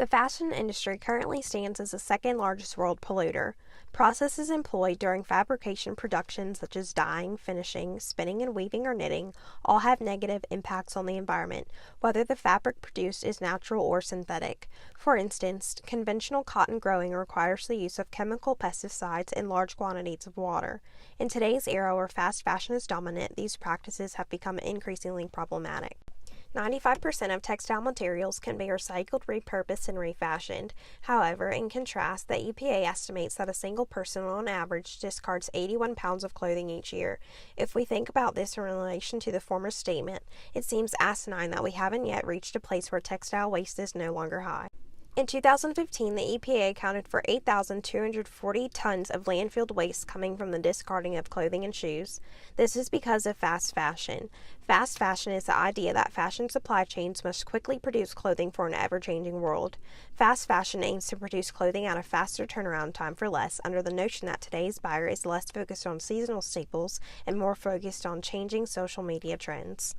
The fashion industry currently stands as the second largest world polluter. Processes employed during fabrication production, such as dyeing, finishing, spinning and weaving, or knitting, all have negative impacts on the environment, whether the fabric produced is natural or synthetic. For instance, conventional cotton growing requires the use of chemical pesticides and large quantities of water. In today's era where fast fashion is dominant, these practices have become increasingly problematic. 95% of textile materials can be recycled, repurposed, and refashioned. However, in contrast, the EPA estimates that a single person on average discards 81 pounds of clothing each year. If we think about this in relation to the former statement, it seems asinine that we haven't yet reached a place where textile waste is no longer high. In 2015, the EPA accounted for 8,240 tons of landfill waste coming from the discarding of clothing and shoes. This is because of fast fashion. Fast fashion is the idea that fashion supply chains must quickly produce clothing for an ever-changing world. Fast fashion aims to produce clothing at a faster turnaround time for less, under the notion that today's buyer is less focused on seasonal staples and more focused on changing social media trends.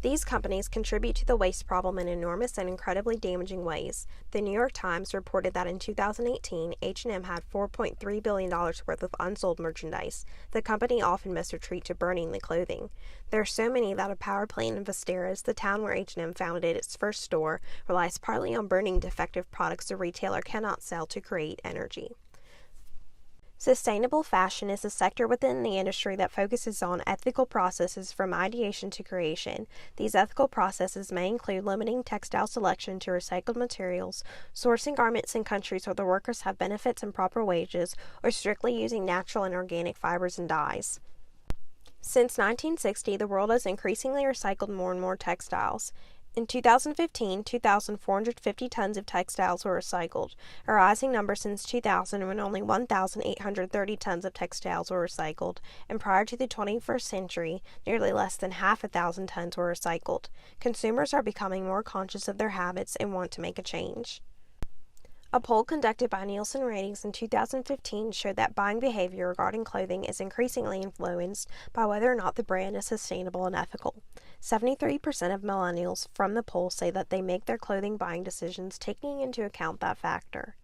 These companies contribute to the waste problem in enormous and incredibly damaging ways. The New York Times reported that in 2018, H&M had $4.3 billion worth of unsold merchandise. The company often must retreat to burning the clothing. There are so many that a power plant in Vesteras, the town where H&M founded its first store, relies partly on burning defective products the retailer cannot sell to create energy. Sustainable fashion is a sector within the industry that focuses on ethical processes from ideation to creation. These ethical processes may include limiting textile selection to recycled materials, sourcing garments in countries where the workers have benefits and proper wages, or strictly using natural and organic fibers and dyes. Since 1960, the world has increasingly recycled more and more textiles. In 2015, 2,450 tons of textiles were recycled, a rising number since 2000 when only 1,830 tons of textiles were recycled, and prior to the 21st century, nearly less than half a thousand tons were recycled. Consumers are becoming more conscious of their habits and want to make a change. A poll conducted by Nielsen Ratings in 2015 showed that buying behavior regarding clothing is increasingly influenced by whether or not the brand is sustainable and ethical. 73% of millennials from the poll say that they make their clothing buying decisions taking into account that factor.